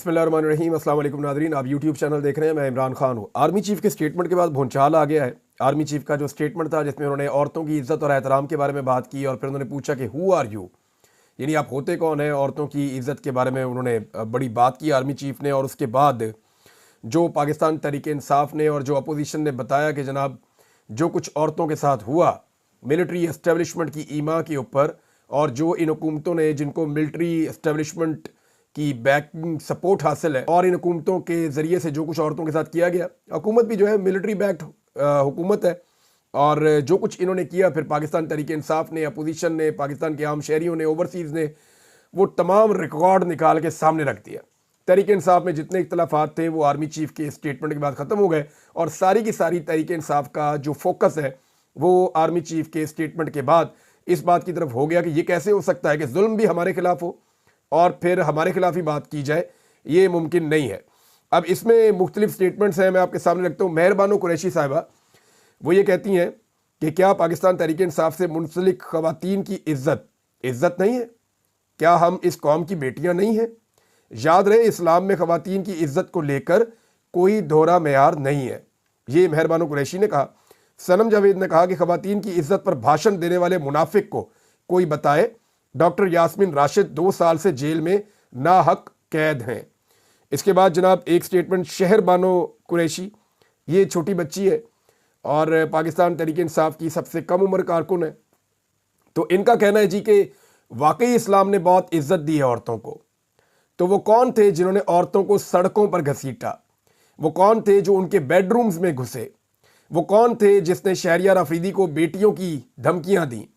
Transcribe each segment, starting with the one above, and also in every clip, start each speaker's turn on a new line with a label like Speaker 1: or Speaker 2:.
Speaker 1: बिस्मिल्लाहिर्रहमानिर्रहीम। अस्सलाम वालेकुम नाज़रीन, आप यूट्यूब चैनल देख रहे हैं। मैं इमरान खान हूँ। आर्मी चीफ के स्टेटमेंट के बाद भूचाल आ गया है। आर्मी चीफ का जो स्टेटमेंट था जिसमें उन्होंने औरतों की इज्जत और एहतराम के बारे में बात की और फिर उन्होंने पूछा कि हु आर यू, यानी आप होते कौन हैं। औरतों की इज्जत के बारे में उन्होंने बड़ी बात की आर्मी चीफ ने। और उसके बाद जो पाकिस्तान तहरीक इंसाफ ने और जो अपोजिशन ने बताया कि जनाब जो कुछ औरतों के साथ हुआ मिलिट्री एस्टेब्लिशमेंट की ईमा के ऊपर, और जो इन हुकूमतों ने जिनको मिलिट्री एस्टेब्लिशमेंट की बैकिंग सपोर्ट हासिल है और इन हुकूमतों के ज़रिए से जो कुछ औरतों के साथ किया गया, हुकूमत भी जो है मिलिट्री बैक्ड हुकूमत है, और जो कुछ इन्होंने किया फिर पाकिस्तान तहरीक इंसाफ ने, अपोजिशन ने, पाकिस्तान के आम शहरियों ने, ओवरसीज़ ने वो तमाम रिकॉर्ड निकाल के सामने रख दिया। तहरीक इंसाफ में जितने इख्तलाफात थे वो आर्मी चीफ के स्टेटमेंट के बाद ख़त्म हो गए, और सारी की सारी तहरीक इंसाफ का जो फोकस है वो आर्मी चीफ के स्टेटमेंट के बाद इस बात की तरफ हो गया कि ये कैसे हो सकता है कि जुल्म भी हमारे खिलाफ हो और फिर हमारे खिलाफ ही बात की जाए, ये मुमकिन नहीं है। अब इसमें मुख्तलिफ स्टेटमेंट्स हैं, मैं आपके सामने रखता हूँ। मेहरबानो कुरैशी साहिबा वो ये कहती हैं कि क्या पाकिस्तान तहरीक इंसाफ से मुंसलिक खवातीन की इज्जत नहीं है? क्या हम इस कौम की बेटियां नहीं हैं? याद रहे, इस्लाम में खवातीन की इज्जत को लेकर कोई दोहरा मेयार नहीं है। ये मेहरबानो कुरैशी ने कहा। सनम जावेद ने कहा कि खवातीन की इज्जत पर भाषण देने वाले मुनाफिक को कोई बताए। डॉक्टर यास्मीन राशिद 2 साल से जेल में नाहक कैद हैं। इसके बाद जनाब एक स्टेटमेंट शहर बानो कुरैशी, ये छोटी बच्ची है और पाकिस्तान तहरीक इंसाफ की सबसे कम उम्र कारकुन है। तो इनका कहना है जी कि वाकई इस्लाम ने बहुत इज्जत दी है औरतों को। तो वो कौन थे जिन्होंने औरतों को सड़कों पर घसीटा? वो कौन थे जो उनके बेडरूम्स में घुसे? वो कौन थे जिसने शहरियार अफरीदी को बेटियों की धमकियां दी?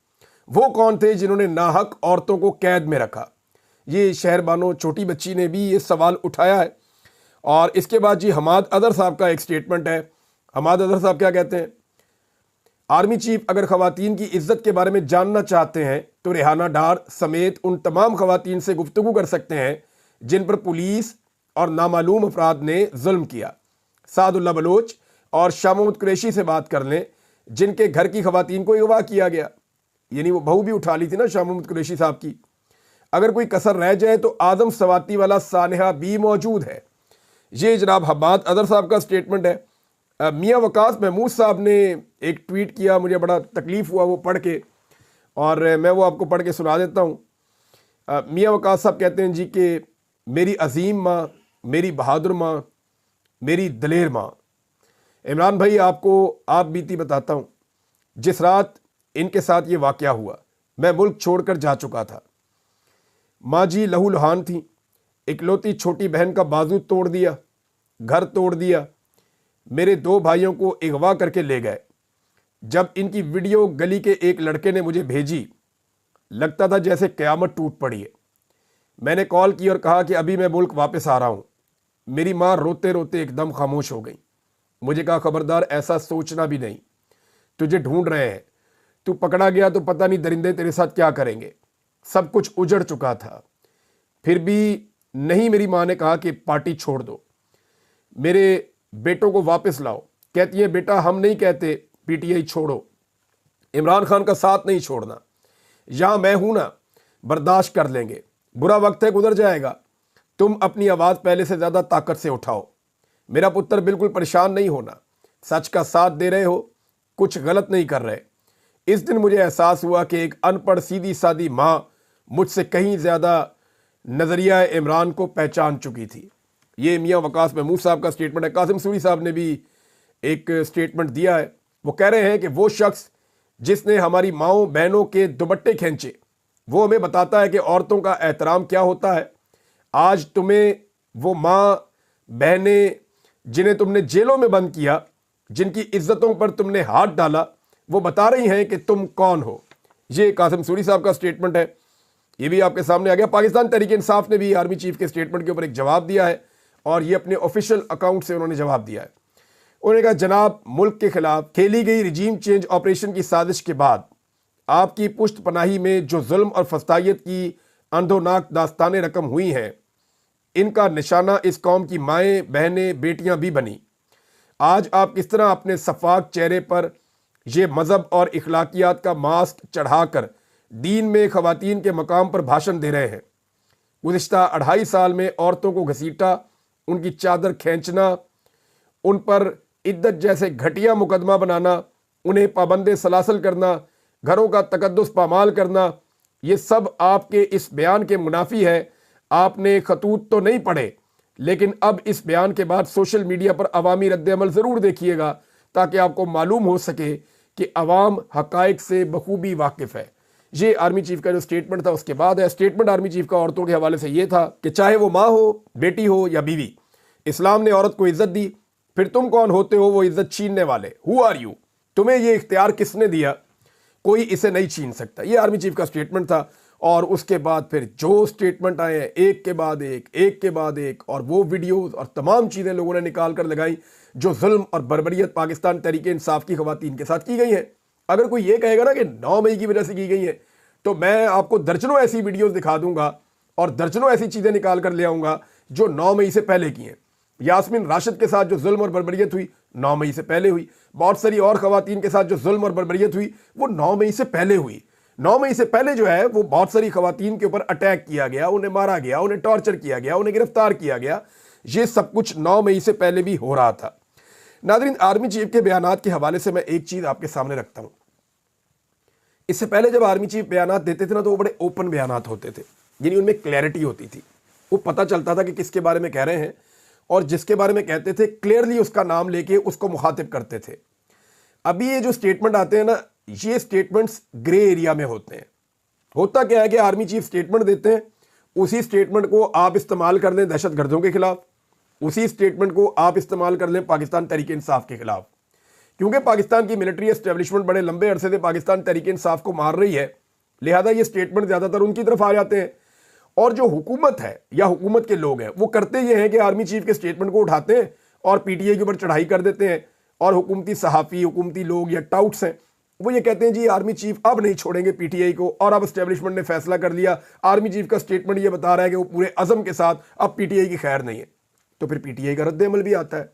Speaker 1: वो कौन थे जिन्होंने नाहक औरतों को कैद में रखा? ये शहर बानो छोटी बच्ची ने भी ये सवाल उठाया है। और इसके बाद जी हमाद अदर साहब का एक स्टेटमेंट है। हमाद अदर साहब क्या कहते हैं? आर्मी चीफ अगर खवातीन की इज्जत के बारे में जानना चाहते हैं तो रेहाना डार समेत उन तमाम खवातीन से गुफ्तगू कर सकते हैं जिन पर पुलिस और नामालूम अफराद ने जुल्म किया। सादुल्ला बलोच और शाह महमूद कुरैशी से बात कर लें जिनके घर की खवातीन को अगवा किया गया, यानी वो बहू भी उठा ली थी ना शाह महमूद कुरैशी साहब की। अगर कोई कसर रह जाए तो आदम सवाती वाला सानहा भी मौजूद है। ये जनाब हमाद अदर साहब का स्टेटमेंट है। मियाँ वकास महमूद साहब ने एक ट्वीट किया, मुझे बड़ा तकलीफ़ हुआ वो पढ़ के, और मैं वो आपको पढ़ के सुना देता हूँ। मियाँ वकास साहब कहते हैं जी कि मेरी अजीम माँ, मेरी बहादुर माँ, मेरी दलेर माँ। इमरान भाई आपको आप बीती बताता हूँ। जिस रात इनके साथ ये वाक़या हुआ मैं मुल्क छोड़कर जा चुका था। माँ जी लहू लुहान थी। इकलौती छोटी बहन का बाजू तोड़ दिया, घर तोड़ दिया। मेरे 2 भाइयों को अगवा करके ले गए। जब इनकी वीडियो गली के एक लड़के ने मुझे भेजी, लगता था जैसे क़यामत टूट पड़ी है। मैंने कॉल की और कहा कि अभी मैं मुल्क वापस आ रहा हूँ। मेरी माँ रोते रोते एकदम खामोश हो गई। मुझे कहा खबरदार ऐसा सोचना भी नहीं, तुझे ढूंढ रहे हैं, तू पकड़ा गया तो पता नहीं दरिंदे तेरे साथ क्या करेंगे। सब कुछ उजड़ चुका था, फिर भी नहीं। मेरी माँ ने कहा कि पार्टी छोड़ दो, मेरे बेटों को वापस लाओ। कहती है बेटा हम नहीं कहते पीटीआई छोड़ो, इमरान खान का साथ नहीं छोड़ना। यहाँ मैं हूं ना, बर्दाश्त कर लेंगे, बुरा वक्त है गुजर जाएगा। तुम अपनी आवाज़ पहले से ज़्यादा ताकत से उठाओ। मेरा पुत्र बिल्कुल परेशान नहीं होना, सच का साथ दे रहे हो, कुछ गलत नहीं कर रहे। इस दिन मुझे एहसास हुआ कि एक अनपढ़ सीधी सादी माँ मुझसे कहीं ज़्यादा नज़रिया इमरान को पहचान चुकी थी। ये मियाँ वकास महमूद साहब का स्टेटमेंट है। कासिम सूरी साहब ने भी एक स्टेटमेंट दिया है। वो कह रहे हैं कि वो शख्स जिसने हमारी माँओं बहनों के दुपट्टे खींचे वो हमें बताता है कि औरतों का एहतराम क्या होता है। आज तुम्हें वो माँ बहनें जिन्हें तुमने जेलों में बंद किया, जिनकी इज्जतों पर तुमने हाथ डाला, वो बता रही हैं कि तुम कौन हो। ये कासिम सूरी साहब का स्टेटमेंट है, ये भी आपके सामने आ गया। पाकिस्तान तहरीक इंसाफ ने भी आर्मी चीफ के स्टेटमेंट के ऊपर एक जवाब दिया है, और ये अपने ऑफिशियल अकाउंट से उन्होंने जवाब दिया है। उन्होंने कहा जनाब मुल्क के खिलाफ खेली गई रिजीम चेंज ऑपरेशन की साजिश के बाद आपकी पुश्त पनाही में जो जुल्म और फस्तायत की अंधोनाक दास्तानें रकम हुई हैं, इनका निशाना इस कौम की माएँ बहनें बेटियां भी बनी। आज आप किस तरह अपने सफाक चेहरे पर यह मज़हब और इखलाकियात का मास्क चढ़ाकर दीन में खवातीन के मकाम पर भाषण दे रहे हैं। गुज़िश्ता 2.5 साल में औरतों को घसीटा, उनकी चादर खींचना, उन पर इद्दत जैसे घटिया मुकदमा बनाना, उन्हें पाबंदे सलासल करना, घरों का तकद्दुस पामाल करना, ये सब आपके इस बयान के मुनाफी है। आपने खतूत तो नहीं पढ़े, लेकिन अब इस बयान के बाद सोशल मीडिया पर अवामी रद्द-ए-अमल ज़रूर देखिएगा, ताकि आपको मालूम हो सके कि अवाम हक़ाइक़ से बखूबी वाकिफ़ है। ये आर्मी चीफ का जो स्टेटमेंट था, उसके बाद है स्टेटमेंट आर्मी चीफ का औरतों के हवाले से ये था कि चाहे वो माँ हो, बेटी हो या बीवी, इस्लाम ने औरत को इज्जत दी, फिर तुम कौन होते हो वो इज्जत छीनने वाले? Who are you? तुम्हें ये इख्तियार किसने दिया? कोई इसे नहीं छीन सकता। ये आर्मी चीफ का स्टेटमेंट था। और उसके बाद फिर जो स्टेटमेंट आए हैं एक के बाद एक के बाद एक, और वो वीडियोस और तमाम चीज़ें लोगों ने निकाल कर लगाई जो जुल्म और बर्बरियत पाकिस्तान तहरीक इंसाफ की खवातीन के साथ की गई है। अगर कोई ये कहेगा ना कि 9 मई की वजह से की गई है, तो मैं आपको दर्जनों ऐसी वीडियोस दिखा दूंगा और दर्जनों ऐसी चीज़ें निकाल कर ले आऊँगा जो 9 मई से पहले की हैं। यास्मीन राशिद के साथ जो जुल्म और बर्बरियत हुई 9 मई से पहले हुई। बहुत सारी और खवातीन के साथ जो जुल्म और बर्बरियत हुई वो 9 मई से पहले हुई। 9 मई से पहले जो है वो बहुत सारी खवातीन के ऊपर अटैक किया गया, उन्हें मारा गया, उन्हें टॉर्चर किया गया, उन्हें गिरफ्तार किया गया। ये सब कुछ 9 मई से पहले भी हो रहा था। नाज़रीन, आर्मी चीफ के बयानात के हवाले से मैं एक चीज़ आपके सामने रखता हूँ। इससे पहले जब आर्मी चीफ बयानात देते थे ना, तो वो बड़े ओपन बयानात होते थे, यानी उनमें क्लैरिटी होती थी। वो पता चलता था कि किसके बारे में कह रहे हैं, और जिसके बारे में कहते थे क्लियरली उसका नाम लेके उसको मुखातिब करते थे। अभी ये जो स्टेटमेंट आते हैं ना, ये स्टेटमेंट्स ग्रे एरिया में होते हैं। होता क्या है कि आर्मी चीफ स्टेटमेंट देते हैं, उसी स्टेटमेंट को आप इस्तेमाल कर लें दहशत गर्दों के खिलाफ, उसी स्टेटमेंट को आप इस्तेमाल कर लें पाकिस्तान तहरीक इंसाफ के खिलाफ। क्योंकि पाकिस्तान की मिलिट्री एस्टेब्लिशमेंट बड़े लंबे अरसे से पाकिस्तान तहरीक इंसाफ को मार रही है, लिहाजा ये स्टेटमेंट ज़्यादातर उनकी तरफ आ जाते हैं। और जो हुकूमत है या हुकूमत के लोग हैं वो करते ये हैं कि आर्मी चीफ के स्टेटमेंट को उठाते हैं और पीटीआई के ऊपर चढ़ाई कर देते हैं, और हुकूमती सहाफ़ी, हुकूमती लोग या टाउट्स हैं, वो ये कहते हैं जी आर्मी चीफ अब नहीं छोड़ेंगे पीटीआई को, और अब एस्टेब्लिशमेंट ने फैसला कर लिया, आर्मी चीफ का स्टेटमेंट ये बता रहा है कि वो पूरे अज़म के साथ अब पीटीआई की खैर नहीं है। तो फिर पीटीआई का रद्द-ए-अमल भी आता है।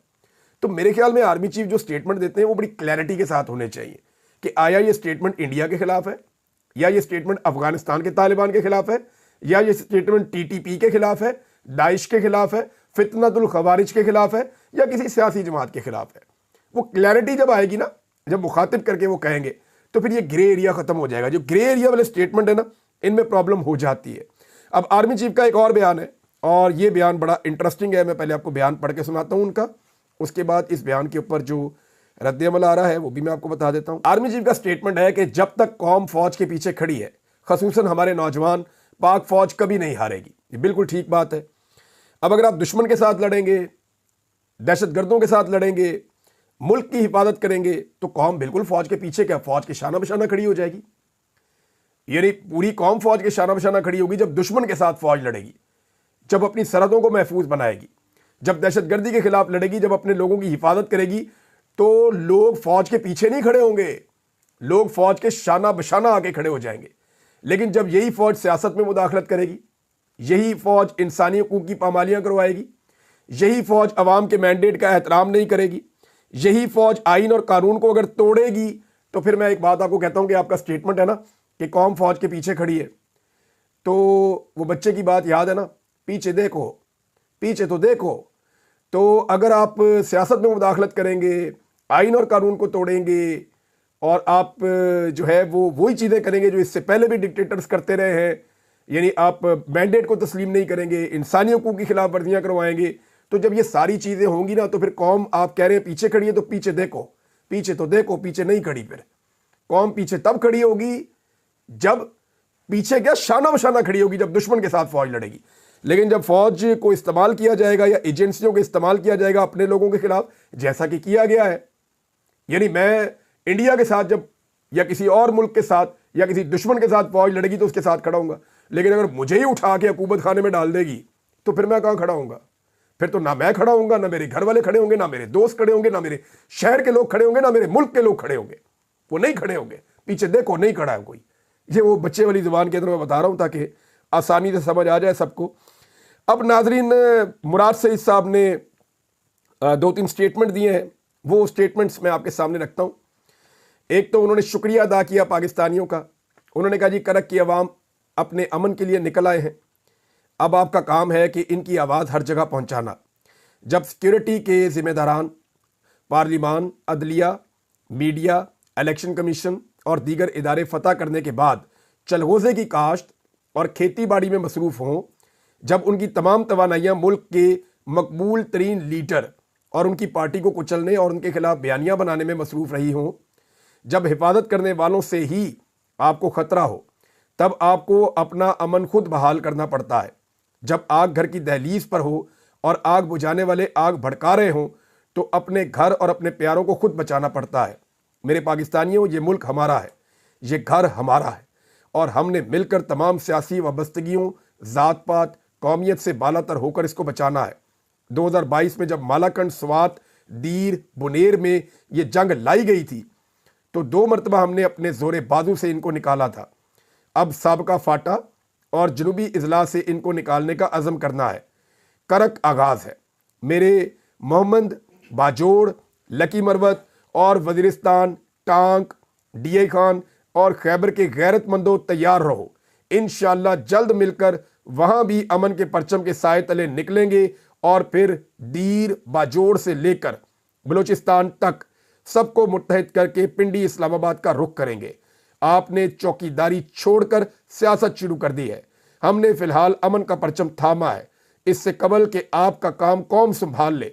Speaker 1: तो मेरे ख्याल में आर्मी चीफ जो स्टेटमेंट देते हैं वो बड़ी क्लैरिटी के साथ होने चाहिए कि आया ये स्टेटमेंट इंडिया के खिलाफ है, या ये स्टेटमेंट अफगानिस्तान के तालिबान के खिलाफ है, या ये स्टेटमेंट टीटीपी के खिलाफ है, दाइश के खिलाफ है, फितनतुल खवारिज के खिलाफ है, या किसी सियासी जमात के खिलाफ है। वो क्लैरिटी जब आएगी ना, जब मुखातिब करके वो कहेंगे, तो फिर ये ग्रे एरिया खत्म हो जाएगा। जो ग्रे एरिया वाले स्टेटमेंट है ना, इनमें प्रॉब्लम हो जाती है। अब आर्मी चीफ का एक और बयान है, और ये बयान बड़ा इंटरेस्टिंग है। मैं पहले आपको बयान पढ़ के सुनाता हूँ उनका, उसके बाद इस बयान के ऊपर जो रद्द-ए-अमल आ रहा है वो भी मैं आपको बता देता हूँ। आर्मी चीफ का स्टेटमेंट है कि जब तक कौम फौज के पीछे खड़ी है, खसूसन हमारे नौजवान, पाक फौज कभी नहीं हारेगी। ये बिल्कुल ठीक बात है। अब अगर आप दुश्मन के साथ लड़ेंगे, दहशत गर्दों के साथ लड़ेंगे, मुल्क की हिफाजत करेंगे, तो कौम बिल्कुल फौज के पीछे क्या, फौज के शाना बशाना खड़ी हो जाएगी। यानी पूरी कौम फौज के शाना बशाना खड़ी होगी जब दुश्मन के साथ फौज लड़ेगी, जब अपनी सरहदों को महफूज बनाएगी, जब दहशतगर्दी के खिलाफ लड़ेगी, जब अपने लोगों की हिफाजत करेगी। तो लोग फौज के पीछे नहीं खड़े होंगे, लोग फौज के शाना बशाना आके खड़े हो जाएंगे। लेकिन जब यही फौज सियासत में मुदाखलत करेगी, यही फौज इंसानी हकूक़ की पामालियाँ करवाएगी, यही फौज अवाम के मैंडेट का एहतराम नहीं करेगी, यही फौज आइन और कानून को अगर तोड़ेगी, तो फिर मैं एक बात आपको कहता हूँ कि आपका स्टेटमेंट है ना कि कौम फौज के पीछे खड़ी है, तो वो बच्चे की बात याद है ना, पीछे देखो, पीछे तो देखो। तो अगर आप सियासत में मुदाखलत करेंगे, आइन और कानून को तोड़ेंगे, और आप जो है वो वही चीज़ें करेंगे जो इससे पहले भी डिक्टेटर्स करते रहे हैं, यानी आप मैंडेट को तस्लीम नहीं करेंगे, इंसानी हकूक़ की खिलाफ वर्जियाँ करवाएंगे, तो जब ये सारी चीज़ें होंगी ना, तो फिर कौम, आप कह रहे हैं पीछे खड़ी है, तो पीछे देखो, पीछे तो देखो, पीछे नहीं खड़ी। फिर कौम पीछे तब खड़ी होगी जब, पीछे क्या, शाना बशाना खड़ी होगी जब दुश्मन के साथ फौज लड़ेगी। लेकिन जब फौज को इस्तेमाल किया जाएगा या एजेंसियों को इस्तेमाल किया जाएगा अपने लोगों के खिलाफ, जैसा कि किया गया है, यानी मैं इंडिया के साथ जब, या किसी और मुल्क के साथ, या किसी दुश्मन के साथ फौज लड़ेगी तो उसके साथ खड़ा हूंगा। लेकिन अगर मुझे ही उठा के हुकूमत खाने में डाल देगी, तो फिर मैं कहाँ खड़ा हूंगा? फिर तो ना मैं खड़ा हूंगा, ना मेरे घर वाले खड़े होंगे, ना मेरे दोस्त खड़े होंगे, ना मेरे शहर के लोग खड़े होंगे, ना मेरे मुल्क के लोग खड़े होंगे। वो नहीं खड़े होंगे। पीछे देखो, नहीं खड़ा है कोई। ये वो बच्चे वाली जुबान के अंदर मैं बता रहा हूँ ताकि आसानी से समझ आ जाए सबको। अब नाजरीन, मुराद सईद साहब ने 2-3 स्टेटमेंट दिए हैं, वो स्टेटमेंट्स मैं आपके सामने रखता हूँ। एक तो उन्होंने शुक्रिया अदा किया पाकिस्तानियों का। उन्होंने कहा जी करक की अवाम अपने अमन के लिए निकल आए हैं, अब आपका काम है कि इनकी आवाज़ हर जगह पहुंचाना। जब सिक्योरिटी के जिम्मेदारान पार्लिमान, अदलिया, मीडिया, इलेक्शन कमीशन और दीगर इदारे फतह करने के बाद चलगोज़े की काश्त और खेती बाड़ी में मसरूफ़ हों, जब उनकी तमाम तवानाइयाँ मुल्क के मकबूल तरीन लीडर और उनकी पार्टी को कुचलने और उनके खिलाफ बयानियाँ बनाने में मसरूफ़ रही हों, जब हिफाजत करने वालों से ही आपको ख़तरा हो, तब आपको अपना अमन खुद बहाल करना पड़ता है। जब आग घर की दहलीज पर हो और आग बुझाने वाले आग भड़का रहे हों, तो अपने घर और अपने प्यारों को खुद बचाना पड़ता है। मेरे पाकिस्तानियों, ये मुल्क हमारा है, ये घर हमारा है और हमने मिलकर तमाम सियासी वाबस्तगियों, ज़ात पात, कौमियत से बालातर होकर इसको बचाना है। 2022 में जब मालाकंड, स्वात, दीर, बुनेर में ये जंग लाई गई थी तो 2 मरतबा हमने अपने जोरे बाजू से इनको निकाला था। अब साबका फाटा और जनूबी इजला से इनको निकालने का अज़म करना है। करक आगाज़ है। मेरे मोहम्मद, बाजोड़, लकी मरवत और वज़ीरिस्तान, टांक, डीए खान और खैबर के गैरतमंदों, तैयार रहो। इंशाअल्लाह जल्द मिलकर वहां भी अमन के परचम के साए तले निकलेंगे और फिर दीर, बाजोड़ से लेकर बलूचिस्तान तक सबको मुत्तहिद करके पिंडी इस्लामाबाद का रुख करेंगे। आपने चौकीदारी छोड़कर सियासत शुरू कर दी है। हमने फिलहाल अमन का परचम थामा है। इससे कबल के आपका काम कौम संभाल ले।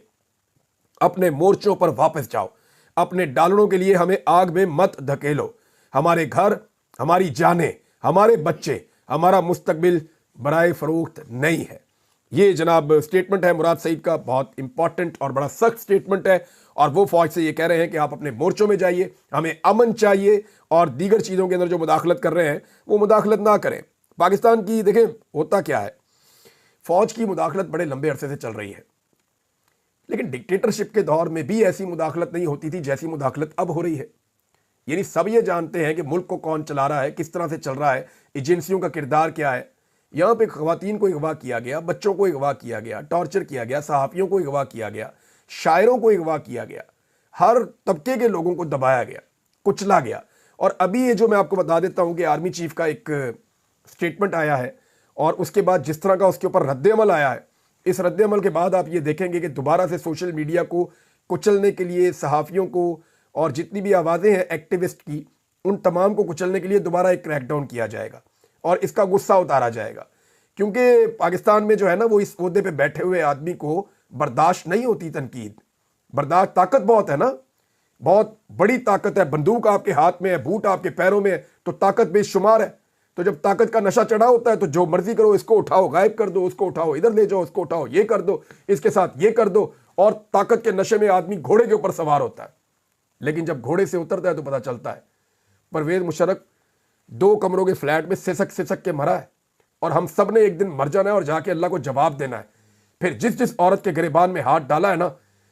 Speaker 1: अपने मोर्चों पर वापस जाओ। अपने डालनों के लिए हमें आग में मत धकेलो। हमारे घर, हमारी जानें, हमारे बच्चे, हमारा मुस्तकबिल बराए फरोख्त नहीं है। ये जनाब स्टेटमेंट है मुराद सईद का, बहुत इंपॉर्टेंट और बड़ा सख्त स्टेटमेंट है। और वो फौज से ये कह रहे हैं कि आप अपने मोर्चों में जाइए, हमें अमन चाहिए और दीगर चीज़ों के अंदर जो मुदाखलत कर रहे हैं वो मुदाखलत ना करें। पाकिस्तान की देखें होता क्या है, फौज की मुदाखलत बड़े लंबे अरसे से चल रही है, लेकिन डिक्टेटरशिप के दौर में भी ऐसी मुदाखलत नहीं होती थी जैसी मुदाखलत अब हो रही है। यानी सब ये जानते हैं कि मुल्क को कौन चला रहा है, किस तरह से चल रहा है, एजेंसियों का किरदार क्या है। यहाँ पे ख़वातीन को अगवा किया गया, बच्चों को अगवा किया गया, टॉर्चर किया गया, सहाफ़ियों को अगवा किया गया, शायरों को अगवा किया गया, हर तबके के लोगों को दबाया गया, कुचला गया। और अभी ये जो मैं आपको बता देता हूँ कि आर्मी चीफ का एक स्टेटमेंट आया है और उसके बाद जिस तरह का उसके ऊपर रद्द-ए-अमल आया है, इस रद्द-ए-अमल के बाद आप ये देखेंगे कि दोबारा से सोशल मीडिया को कुचलने के लिए, सहाफ़ियों को और जितनी भी आवाज़ें हैं एक्टिविस्ट की, उन तमाम को कुचलने के लिए दोबारा एक क्रैकडाउन किया जाएगा और इसका गुस्सा उतारा जाएगा। क्योंकि पाकिस्तान में जो है ना, वो इस ओहदे पे बैठे हुए आदमी को बर्दाश्त नहीं होती तनकीद। बर्दाश्त, ताकत बहुत है ना, बहुत बड़ी ताकत है। बंदूक आपके हाथ में है, बूट आपके पैरों में है, तो ताकत बेशुमार है। तो जब ताकत का नशा चढ़ा होता है तो जो मर्जी करो, इसको उठाओ, गायब कर दो, उसको उठाओ, इधर ले जाओ, उसको उठाओ, ये कर दो, इसके साथ ये कर दो। और ताकत के नशे में आदमी घोड़े के ऊपर सवार होता है, लेकिन जब घोड़े से उतरता है तो पता चलता है परवेज मुशर्रफ 2 कमरों के फ्लैट में सिसक सिसक के मरा है और हम सब ने एक दिन मर जाना है और जाके अल्लाह को जवाब देना है। फिर जिस जिस औरत के गिरेबान में हाथ डाला है ना,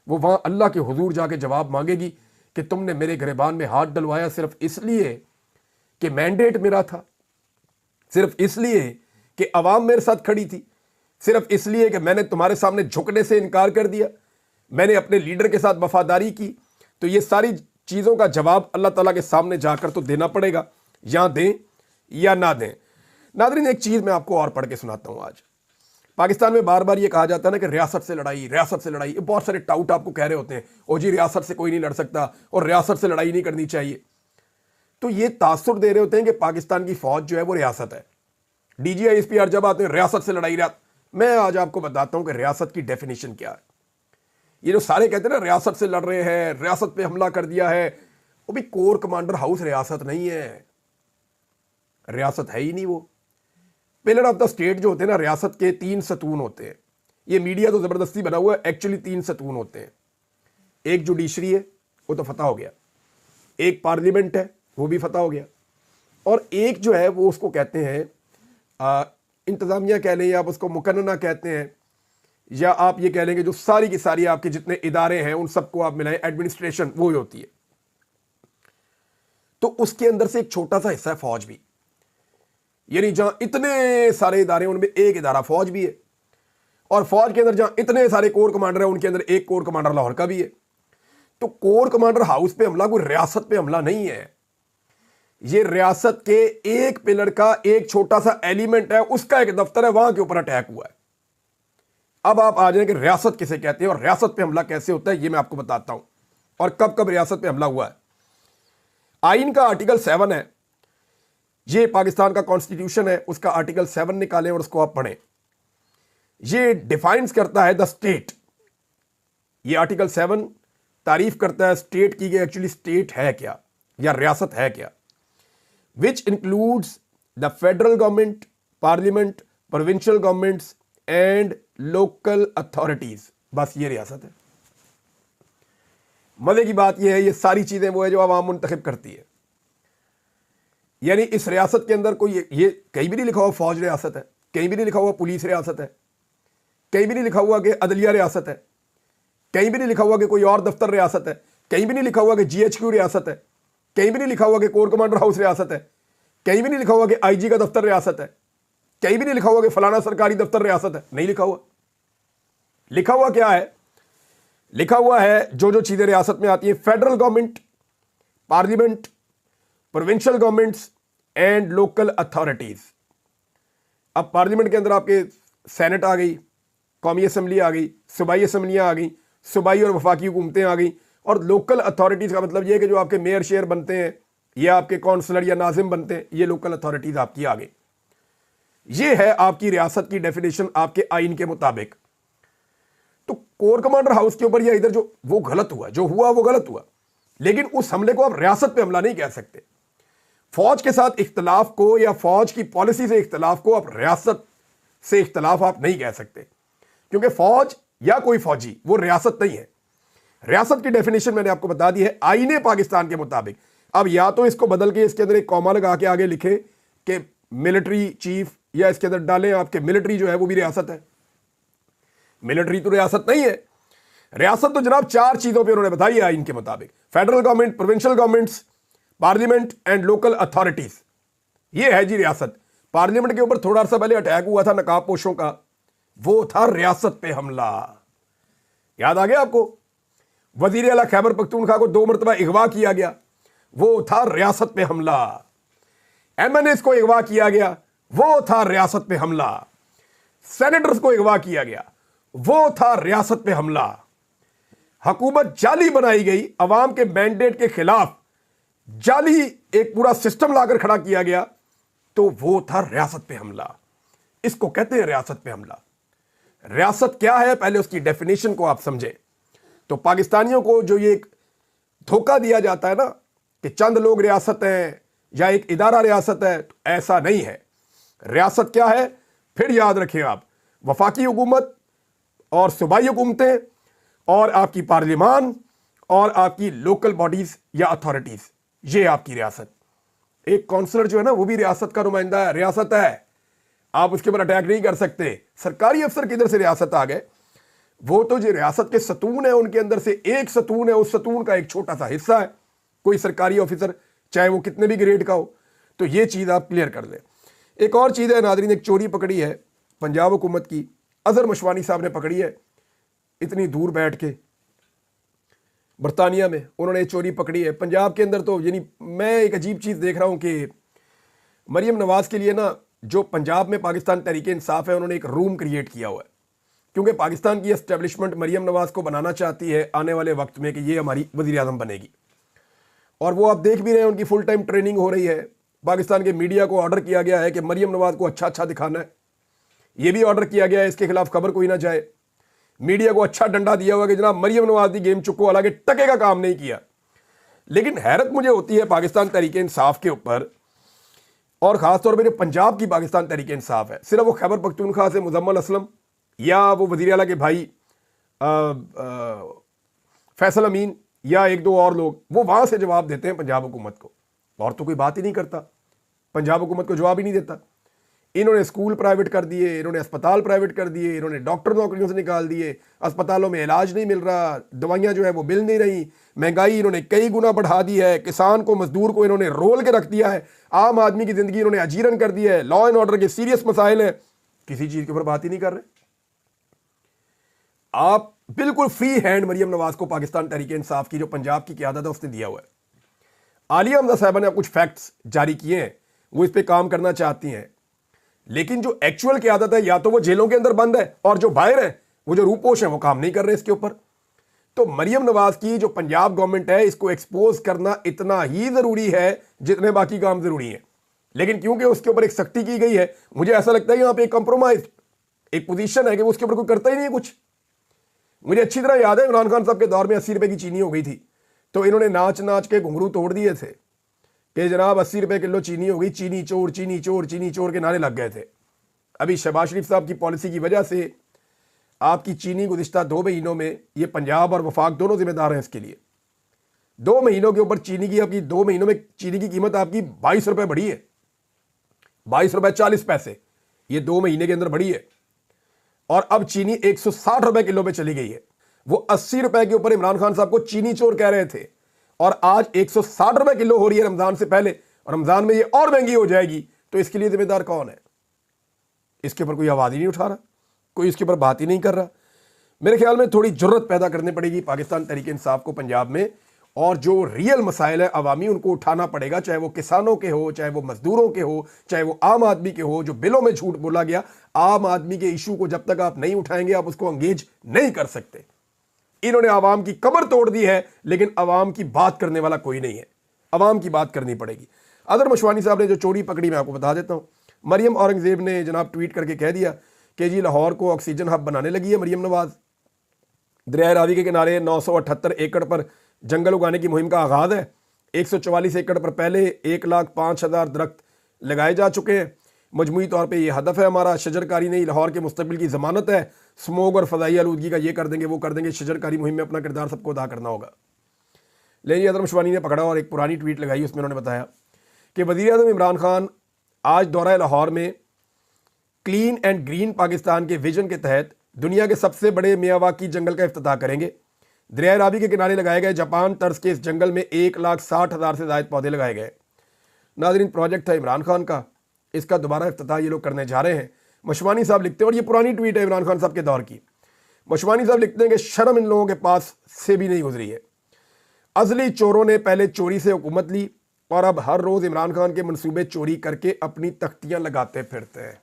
Speaker 1: वो वहां अल्लाह के हुजूर जाके जवाब मांगेगी कि तुमने मेरे गिरेबान में हाथ डलवाया सिर्फ इसलिए कि मैंडेट मेरा था, सिर्फ इसलिए कि अवाम मेरे साथ खड़ी थी, सिर्फ इसलिए कि मैंने तुम्हारे सामने झुकने से इनकार कर दिया, मैंने अपने लीडर के साथ वफादारी की। तो ये सारी चीज़ों का जवाब अल्लाह ताला के सामने जाकर तो देना पड़ेगा, या दें या ना दें। नादरीन, एक चीज़ मैं आपको और पढ़ के सुनाता हूँ। आज पाकिस्तान में बार बार ये कहा जाता है ना कि रियासत से लड़ाई, रियासत से लड़ाई। बहुत सारे टाउट आपको कह रहे होते हैं, ओ जी रियासत से कोई नहीं लड़ सकता और रियासत से लड़ाई नहीं करनी चाहिए। तो ये तासुर दे रहे होते हैं कि पाकिस्तान की फौज जो है वो रियासत है। DGI SPR जब आते हैं रियासत से लड़ाई, मैं आज आपको बताता हूं कि रियासत की डेफिनेशन क्या है। ये जो सारे कहते हैं ना रियासत से लड़ रहे हैं, रियासत पे हमला कर दिया है, वो भी कोर कमांडर हाउस रियासत नहीं है, रियासत है ही नहीं। वो पिलर ऑफ द स्टेट जो होते हैं ना, रियासत के 3 सतून होते हैं। ये मीडिया तो जबरदस्ती बना हुआ है, एक्चुअली 3 सतून होते हैं। एक जुडिशरी है, वो तो फतह हो गया, एक पार्लियामेंट है, वो भी फतह हो गया, और एक जो है वो उसको कहते हैं इंतज़ामिया कह लें, या आप उसको मुकन्नना कहते हैं, या आप ये कह लेंगे जो सारी की सारी आपके जितने इदारे हैं उन सबको आप मिलाएं, एडमिनिस्ट्रेशन वो ही होती है। तो उसके अंदर से एक छोटा सा हिस्सा है फौज भी, यानी जहां इतने सारे इदारे उनमें एक इदारा फौज भी है, और फौज के अंदर जहां इतने सारे कोर कमांडर हैं उनके अंदर एक कोर कमांडर लाहौर का भी है। तो कोर कमांडर हाउस पे हमला कोई रियासत पे हमला नहीं है। ये रियासत के एक पिलर का एक छोटा सा एलिमेंट है, उसका एक दफ्तर है, वहां के ऊपर अटैक हुआ है। अब आप आ जाए कि रियासत किसे कहते हैं और रियासत पे हमला कैसे होता है, ये मैं आपको बताता हूं और कब कब रियासत पे हमला हुआ है। आइन का आर्टिकल 7 है, ये पाकिस्तान का कॉन्स्टिट्यूशन है, उसका आर्टिकल 7 निकालें और उसको आप पढ़ें। ये डिफाइंस करता है द स्टेट। ये आर्टिकल 7 तारीफ करता है स्टेट की, एक्चुअली स्टेट है क्या या रियासत है क्या। Which includes the federal government, parliament, provincial governments and local authorities. बस ये रियासत है। मजे की बात यह है, ये सारी चीजें वो है जो आवाम मुंतखब करती है। यानी इस रियासत के अंदर कोई ये कहीं भी नहीं लिखा हुआ फौज रियासत है, कहीं भी नहीं लिखा हुआ पुलिस रियासत है, कहीं भी नहीं लिखा हुआ कि अदलिया रियासत है, कहीं भी नहीं लिखा हुआ कि कोई और दफ्तर रियासत है, कहीं भी नहीं लिखा हुआ कि GHQ रियासत है, कहीं भी नहीं लिखा हुआ कि कोर कमांडर हाउस रियासत है, कहीं भी नहीं लिखा हुआ कि IG का दफ्तर रियासत है, कहीं भी नहीं लिखा हुआ कि फलाना सरकारी दफ्तर रियासत है। नहीं लिखा हुआ। लिखा हुआ क्या है? लिखा हुआ है जो चीजें रियासत में आती हैं, federal government, parliament, provincial governments and local authorities. अब पार्लियामेंट के अंदर आपके सेनेट आ गई, कौमी असम्बली आ गई, सूबाई असम्बलियां आ गई, सूबाई और वफाकी हुकूमतें आ गई। और लोकल अथॉरिटीज का मतलब यह है कि जो आपके मेयर शेयर बनते हैं या आपके काउंसलर या नाजिम बनते हैं, ये लोकल अथॉरिटीज आपकी आ गई। ये है आपकी रियासत की डेफिनेशन आपके आइन के मुताबिक। तो कोर कमांडर हाउस के ऊपर या इधर जो वो गलत हुआ, जो हुआ वो गलत हुआ, लेकिन उस हमले को आप रियासत पे हमला नहीं कह सकते। फौज के साथ इख्तलाफ को या फौज की पॉलिसी से इख्तलाफ को आप रियासत से इख्तलाफ आप नहीं कह सकते, क्योंकि फौज या कोई फौजी वो रियासत नहीं है। रियासत की डेफिनेशन मैंने आपको बता दी है आईने पाकिस्तान के मुताबिक। अब या तो इसको बदल के इसके अंदर एक कॉमा लगा के आगे लिखे कि मिलिट्री चीफ, या इसके अंदर डालें आपके मिलिट्री जो है वो भी रियासत है। मिलिट्री तो रियासत नहीं है। रियासत तो जनाब 4 चीजों पे उन्होंने बताई है आइन के मुताबिक, federal government, provincial governments, parliament and local authorities. ये है जी रियासत। पार्लियामेंट के ऊपर थोड़ा सा पहले अटैक हुआ था नकाबपोशों का, वो था रियासत पे हमला। याद आ गया आपको? वजीर आला खैबर पख्तूनख्वा को 2 मरतबा अगवा किया गया, वो था रियासत पे हमला। MNAs को अगवा किया गया, वो था रियासत पे हमला। सेनेटर्स को अगवा किया गया, वो था रियासत पे हमला। हुकूमत जाली बनाई गई, अवाम के मैंडेट के खिलाफ जाली एक पूरा सिस्टम लाकर खड़ा किया गया, तो वो था रियासत पे हमला। इसको कहते हैं रियासत पे हमला। रियासत क्या है, पहले उसकी डेफिनेशन को आप समझें। तो पाकिस्तानियों को जो ये एक धोखा दिया जाता है ना कि चंद लोग रियासत हैं या एक इदारा रियासत है, तो ऐसा नहीं है। रियासत क्या है फिर याद रखें आप, वफाकी हुकूमत और सूबाई हुकूमतें और आपकी पार्लियामान और आपकी लोकल बॉडीज या अथॉरिटीज, ये आपकी रियासत। एक काउंसलर जो है ना वो भी रियासत का नुमाइंदा है, रियासत है। आप उसके ऊपर अटैक नहीं कर सकते। सरकारी अफसर किधर से रियासत आ गए? वो तो जो रियासत के सतून है उनके अंदर से एक सतून है, उस सतून का एक छोटा सा हिस्सा है कोई सरकारी ऑफिसर, चाहे वो कितने भी ग्रेड का हो। तो ये चीज आप क्लियर कर लें। एक और चीज है नादरीन, एक चोरी पकड़ी है पंजाब हुकूमत की, अजहर मशवानी साहब ने पकड़ी है। इतनी दूर बैठ के बरतानिया में उन्होंने चोरी पकड़ी है पंजाब के अंदर। तो यानी मैं एक अजीब चीज देख रहा हूं कि मरियम नवाज के लिए ना, जो पंजाब में पाकिस्तान तहरीक इंसाफ है, उन्होंने एक रूम क्रिएट किया हुआ है, क्योंकि पाकिस्तान की एस्टेब्लिशमेंट मरियम नवाज को बनाना चाहती है आने वाले वक्त में कि ये हमारी वजीर आज़म बनेगी। और वो आप देख भी रहे हैं, उनकी फुल टाइम ट्रेनिंग हो रही है। पाकिस्तान के मीडिया को ऑर्डर किया गया है कि मरियम नवाज को अच्छा अच्छा दिखाना है। ये भी ऑर्डर किया गया है इसके खिलाफ खबर कोई ना जाए। मीडिया को अच्छा डंडा दिया हुआ कि जनाब मरियम नवाज दी गेम चुको, हालांकि टके का काम नहीं किया। लेकिन हैरत मुझे होती है पाकिस्तान तहरीक इंसाफ के ऊपर, और खासतौर पर जो पंजाब की पाकिस्तान तहरीक इंसाफ है, सिर्फ वो खैबर पख्तूनख्वा से मुजम्मल असलम या वो वज़ीर आला के भाई फैसल अमीन या 1-2 और लोग, वो वहां से जवाब देते हैं पंजाब हुकूमत को, और तो कोई बात ही नहीं करता, पंजाब हुकूमत को जवाब ही नहीं देता। इन्होंने स्कूल प्राइवेट कर दिए, इन्होंने अस्पताल प्राइवेट कर दिए, इन्होंने डॉक्टर नौकरियों से निकाल दिए, अस्पतालों में इलाज नहीं मिल रहा, दवाइयाँ जो है वो मिल नहीं रही, महंगाई इन्होंने कई गुना बढ़ा दी है, किसान को मजदूर को इन्होंने रोल के रख दिया है, आम आदमी की जिंदगी इन्होंने अजीरन कर दी है, लॉ एंड ऑर्डर के सीरियस मसाइल हैं, किसी चीज के ऊपर बात ही नहीं कर रहे। आप बिल्कुल फ्री हैंड मरियम नवाज को पाकिस्तान तहरीक इंसाफ की जो पंजाब की क़यादत है उसने दिया हुआ है। आलिया हमजा साहबा ने कुछ फैक्ट्स जारी किए हैं, वो इस पे काम करना चाहती हैं, लेकिन जो एक्चुअल की आदत है या तो वो जेलों के अंदर बंद है और जो बाहर है वो जो रूपोश है वो काम नहीं कर रहे इसके ऊपर। तो मरियम नवाज की जो पंजाब गवर्नमेंट है इसको एक्सपोज करना इतना ही जरूरी है जितने बाकी काम जरूरी है, लेकिन क्योंकि उसके ऊपर एक सख्ती की गई है, मुझे ऐसा लगता है यहां पे एक कंप्रोमाइज एक पोजीशन है कि उसके ऊपर कोई करता ही नहीं है कुछ। मुझे अच्छी तरह याद है इमरान खान साहब के दौर में 80 रुपए की चीनी हो गई थी, तो इन्होंने नाच नाच के घुंघरू तोड़ दिए थे कि जनाब 80 रुपए किलो चीनी हो गई, चीनी चोर चीनी चोर चीनी चोर के नारे लग गए थे। अभी शहबाज शरीफ साहब की पॉलिसी की वजह से आपकी चीनी गुज़िश्ता 2 महीनों में, ये पंजाब और वफाक दोनों जिम्मेदार हैं इसके लिए, 2 महीनों के ऊपर चीनी की आपकी 2 महीनों में चीनी की कीमत आपकी 22 रुपए बढ़ी है, 22 रुपए 40 पैसे, ये 2 महीने के अंदर बढ़ी है। और अब चीनी 160 रुपए किलो पे चली गई है। वो 80 रुपए के ऊपर इमरान खान साहब को चीनी चोर कह रहे थे और आज 160 रुपए किलो हो रही है रमजान से पहले, और रमजान में ये और महंगी हो जाएगी। तो इसके लिए जिम्मेदार कौन है? इसके ऊपर कोई आवाज ही नहीं उठा रहा, कोई इसके ऊपर बात ही नहीं कर रहा। मेरे ख्याल में थोड़ी जुर्रत पैदा करनी पड़ेगी पाकिस्तान तहरीक इंसाफ को पंजाब में, और जो रियल मसाइल है अवामी उनको उठाना पड़ेगा, चाहे वो किसानों के हो, चाहे वो मजदूरों के हो, चाहे वो आम आदमी के हो। जो बिलों में झूठ बोला गया, आम आदमी के इशू को जब तक आप नहीं उठाएंगे आप उसको अंगेज नहीं कर सकते। इन्होंने आवाम की कमर तोड़ दी है, लेकिन आवाम की बात करने वाला कोई नहीं है। आवाम की बात करनी पड़ेगी। अदर मशवानी साहब ने जो चोरी पकड़ी मैं आपको बता देता हूं। मरियम औरंगजेब ने जनाब ट्वीट करके कह दिया कि जी लाहौर को ऑक्सीजन हब बनाने लगी है मरियम नवाज। दरिया रावी के किनारे 978 एकड़ पर जंगल उगाने की मुहिम का आगाज है। 144 एकड़ पर पहले 1,05,000 दरख्त लगाए जा चुके हैं। मजमूई तौर पे ये हदफ है हमारा। शजरकारी नहीं लाहौर के मुस्तकबिल की जमानत है। स्मोक और फजाई आलूदगी का ये कर देंगे वो कर देंगे, शजरकारी मुहिम में अपना किरदार सबको अदा करना होगा। लेकिन अदर मशवानी ने पकड़ा और एक पुरानी ट्वीट लगाई, उसमें उन्होंने बताया कि वज़ीर-ए-आज़म इमरान खान आज दौरा लाहौर में क्लीन एंड ग्रीन पाकिस्तान के विजन के तहत दुनिया के सबसे बड़े मियावाकी जंगल का इफ्तिताह करेंगे। दरिया रावी के किनारे लगाए गए जापान तर्ज के इस जंगल में 1,60,000 से ज़ायद पौधे लगाए गए। नाज़रीन, प्रोजेक्ट था इमरान खान का, इसका दोबारा इफ्तिताह ये लोग करने जा रहे हैं। मशवानी साहब लिखते हैं, और ये पुरानी ट्वीट है इमरान खान साहब के दौर की। मशवानी साहब लिखते हैं कि शर्म इन लोगों के पास से भी नहीं गुजरी है। अजली चोरों ने पहले चोरी से हुकूमत ली और अब हर रोज़ इमरान खान के मंसूबे चोरी करके अपनी तख्तियाँ लगाते फिरते हैं।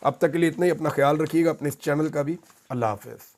Speaker 1: अब तक के लिए इतना ही। अपना ख्याल रखिएगा, अपने इस चैनल का भी। अल्लाह हाफ़िज़।